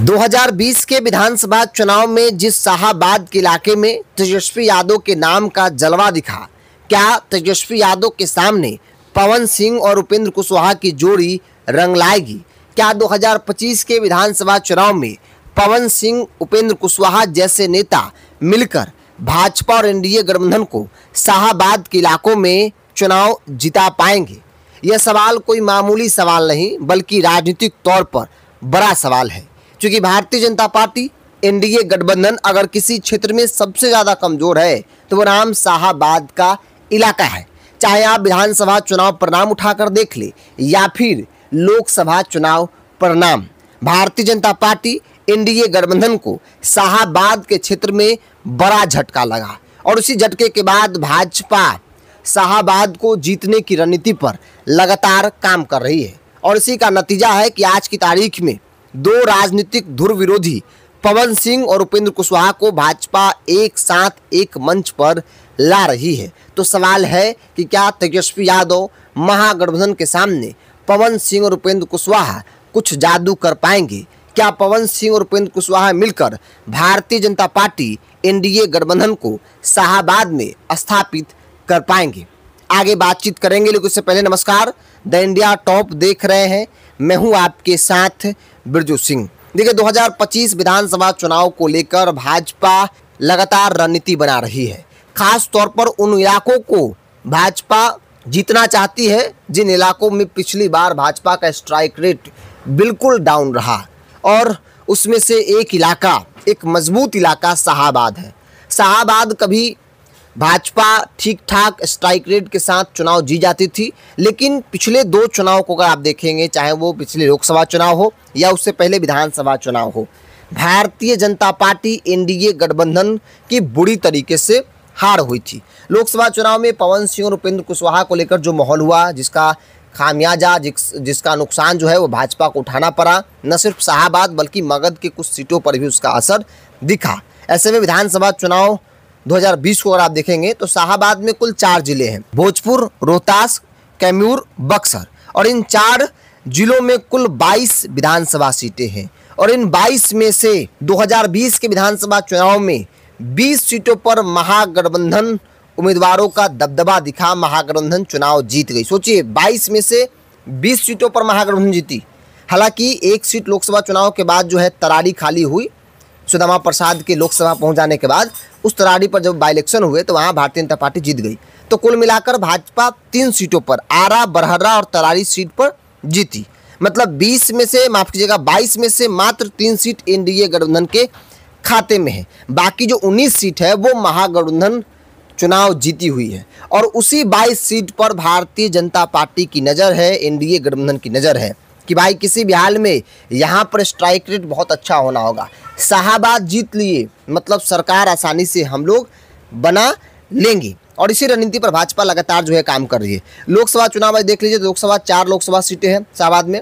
2020 के विधानसभा चुनाव में जिस शाहाबाद के इलाके में तेजस्वी यादव के नाम का जलवा दिखा, क्या तेजस्वी यादव के सामने पवन सिंह और उपेंद्र कुशवाहा की जोड़ी रंग लाएगी? क्या 2025 के विधानसभा चुनाव में पवन सिंह, उपेंद्र कुशवाहा जैसे नेता मिलकर भाजपा और एनडीए गठबंधन को शाहाबाद के इलाकों में चुनाव जिता पाएंगे? यह सवाल कोई मामूली सवाल नहीं, बल्कि राजनीतिक तौर पर बड़ा सवाल है, क्योंकि भारतीय जनता पार्टी एनडीए गठबंधन अगर किसी क्षेत्र में सबसे ज़्यादा कमज़ोर है तो वो नाम शाहाबाद का इलाका है। चाहे आप विधानसभा चुनाव परिणाम उठाकर देख ले या फिर लोकसभा चुनाव परिणाम, भारतीय जनता पार्टी एनडीए गठबंधन को शाहाबाद के क्षेत्र में बड़ा झटका लगा और उसी झटके के बाद भाजपा शाहाबाद को जीतने की रणनीति पर लगातार काम कर रही है और इसी का नतीजा है कि आज की तारीख में दो राजनीतिक ध्रुव विरोधी पवन सिंह और उपेंद्र कुशवाहा को भाजपा एक साथ एक मंच पर ला रही है। तो सवाल है कि क्या तेजस्वी यादव महागठबंधन के सामने पवन सिंह और उपेंद्र कुशवाहा कुछ जादू कर पाएंगे? क्या पवन सिंह और उपेंद्र कुशवाहा मिलकर भारतीय जनता पार्टी एनडीए गठबंधन को शाहाबाद में स्थापित कर पाएंगे? आगे बातचीत करेंगे, लेकिन उससे पहले नमस्कार, द इंडिया टॉप देख रहे हैं, मैं हूं आपके साथ बिरजू सिंह। देखिए, 2025 विधानसभा चुनाव को लेकर भाजपा लगातार रणनीति बना रही है। खास तौर पर उन इलाकों को भाजपा जीतना चाहती है जिन इलाकों में पिछली बार भाजपा का स्ट्राइक रेट बिल्कुल डाउन रहा, और उसमें से एक इलाका, एक मजबूत इलाका शाहाबाद है। शाहाबाद कभी भाजपा ठीक ठाक स्ट्राइक रेट के साथ चुनाव जी जाती थी, लेकिन पिछले दो चुनाव को अगर आप देखेंगे, चाहे वो पिछले लोकसभा चुनाव हो या उससे पहले विधानसभा चुनाव हो, भारतीय जनता पार्टी एनडीए गठबंधन की बुरी तरीके से हार हुई थी। लोकसभा चुनाव में पवन सिंह और उपेंद्र कुशवाहा को लेकर जो माहौल हुआ, जिसका खामियाजा, जिसका नुकसान जो है वो भाजपा को उठाना पड़ा, न सिर्फ शाहाबाद बल्कि मगध के कुछ सीटों पर भी उसका असर दिखा। ऐसे में विधानसभा चुनाव 2020 को अगर आप देखेंगे तो शाहाबाद में कुल 4 जिले हैं, भोजपुर, रोहतास, कैमूर, बक्सर, और इन 4 जिलों में कुल 22 विधानसभा सीटें हैं। और इन 22 में से 2020 के विधानसभा चुनाव में 20 सीटों पर महागठबंधन उम्मीदवारों का दबदबा दिखा, महागठबंधन चुनाव जीत गई। सोचिए, 22 में से 20 सीटों पर महागठबंधन जीती। हालांकि एक सीट लोकसभा चुनाव के बाद जो है तरारी खाली हुई, सुदामा प्रसाद के लोकसभा पहुंच जाने के बाद उस तरारी पर जब बाई इलेक्शन हुए तो वहां भारतीय जनता पार्टी जीत गई। तो कुल मिलाकर भाजपा 3 सीटों पर, आरा, बरहरा और तरारी सीट पर जीती। मतलब 20 में से, माफ कीजिएगा, 22 में से मात्र 3 सीट एनडीए गठबंधन के खाते में है। बाकी जो 19 सीट है वो महागठबंधन चुनाव जीती हुई है, और उसी 22 सीट पर भारतीय जनता पार्टी की नज़र है, एनडीए गठबंधन की नज़र है कि भाई किसी भी हाल में यहाँ पर स्ट्राइक रेट बहुत अच्छा होना होगा। शाहाबाद जीत लिए मतलब सरकार आसानी से हम लोग बना लेंगे, और इसी रणनीति पर भाजपा लगातार जो है काम कर रही है। लोकसभा चुनाव में देख लीजिए तो लोकसभा 4 लोकसभा सीटें हैं शाहाबाद में,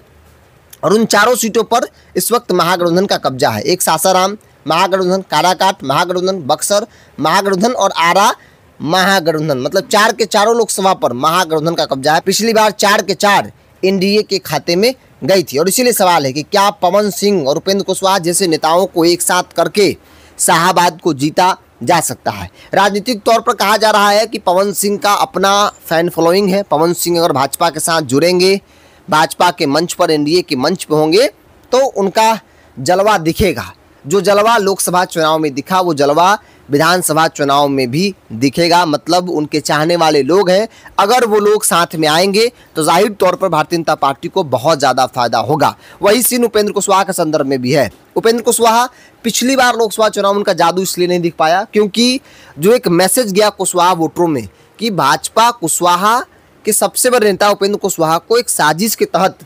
और उन चारों सीटों पर इस वक्त महागठबंधन का कब्जा है। एक सासाराम महागठबंधन, काराकाट महागठबंधन, बक्सर महागठबंधन और आरा महागठबंधन, मतलब 4 के चारों लोकसभा पर महागठबंधन का कब्जा है। पिछली बार 4 के 4 एनडीए के खाते में गई थी, और इसीलिए सवाल है कि क्या पवन सिंह और उपेंद्र कुशवाहा जैसे नेताओं को एक साथ करके शाहाबाद को जीता जा सकता है। राजनीतिक तौर पर कहा जा रहा है कि पवन सिंह का अपना फैन फॉलोइंग है। पवन सिंह अगर भाजपा के साथ जुड़ेंगे, भाजपा के मंच पर, एनडीए के मंच पर होंगे तो उनका जलवा दिखेगा। जो जलवा लोकसभा चुनाव में दिखा वो जलवा विधानसभा चुनाव में भी दिखेगा। मतलब उनके चाहने वाले लोग हैं, अगर वो लोग साथ में आएंगे तो जाहिर तौर पर भारतीय जनता पार्टी को बहुत ज़्यादा फायदा होगा। वही सीन उपेंद्र कुशवाहा के संदर्भ में भी है। उपेंद्र कुशवाहा पिछली बार लोकसभा चुनाव में उनका जादू इसलिए नहीं दिख पाया क्योंकि जो एक मैसेज गया कुशवाहा वोटरों में कि भाजपा कुशवाहा के सबसे बड़े नेता उपेंद्र कुशवाहा को एक साजिश के तहत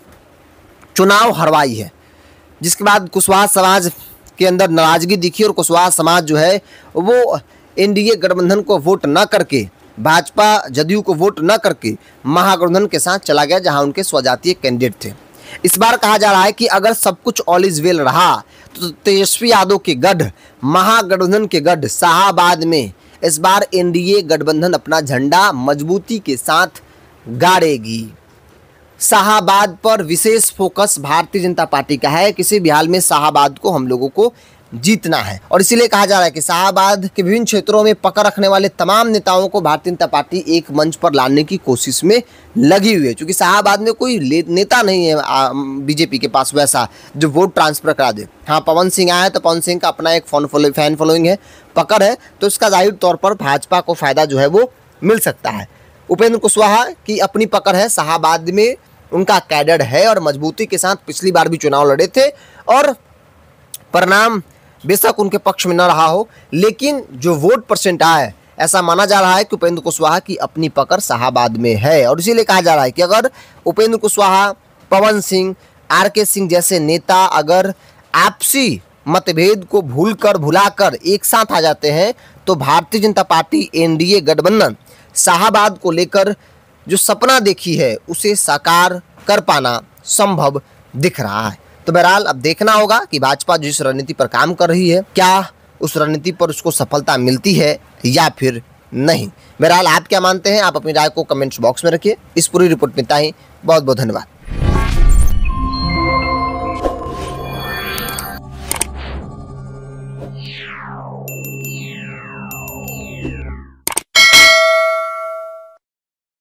चुनाव हरवाई है, जिसके बाद कुशवाहा समाज के अंदर नाराजगी दिखी और कुशवाहा समाज जो है वो एनडीए गठबंधन को वोट न करके, भाजपा जदयू को वोट न करके महागठबंधन के साथ चला गया, जहां उनके स्वजातीय कैंडिडेट थे। इस बार कहा जा रहा है कि अगर सब कुछ ऑल इज वेल रहा तो तेजस्वी यादव के गढ़, महागठबंधन के गढ़ शाहाबाद में इस बार एनडीए गठबंधन अपना झंडा मजबूती के साथ गाड़ेगी। शाहाबाद पर विशेष फोकस भारतीय जनता पार्टी का है। किसी भी हाल में शाहाबाद को हम लोगों को जीतना है और इसीलिए कहा जा रहा है कि शाहाबाद के विभिन्न क्षेत्रों में पकड़ रखने वाले तमाम नेताओं को भारतीय जनता पार्टी एक मंच पर लाने की कोशिश में लगी हुई है। क्योंकि शाहाबाद में कोई नेता नहीं है बीजेपी के पास वैसा जो वोट ट्रांसफर करा दे। हाँ, पवन सिंह आया तो पवन सिंह का अपना एक फैन फॉलोइंग है, पकड़ है, तो इसका जाहिर तौर पर भाजपा को फायदा जो है वो मिल सकता है। उपेंद्र कुशवाहा की अपनी पकड़ है, शाहाबाद में उनका कैडर है और मजबूती के साथ पिछली बार भी चुनाव लड़े थे और परिणाम बेशक उनके पक्ष में न रहा हो, लेकिन जो वोट परसेंट आया है ऐसा माना जा रहा है कि उपेंद्र कुशवाहा की अपनी पकड़ शाहाबाद में है। और इसीलिए कहा जा रहा है कि अगर उपेंद्र कुशवाहा, पवन सिंह, आरके सिंह जैसे नेता अगर आपसी मतभेद को भुलाकर एक साथ आ जाते हैं तो भारतीय जनता पार्टी एनडीए गठबंधन शाहाबाद को लेकर जो सपना देखी है उसे साकार कर पाना संभव दिख रहा है। तो बहरहाल अब देखना होगा कि भाजपा जिस रणनीति पर काम कर रही है क्या उस रणनीति पर उसको सफलता मिलती है या फिर नहीं। बहरहाल आप क्या मानते हैं, आप अपनी राय को कमेंट्स बॉक्स में रखिए। इस पूरी रिपोर्ट में इतना ही। बहुत बहुत धन्यवाद।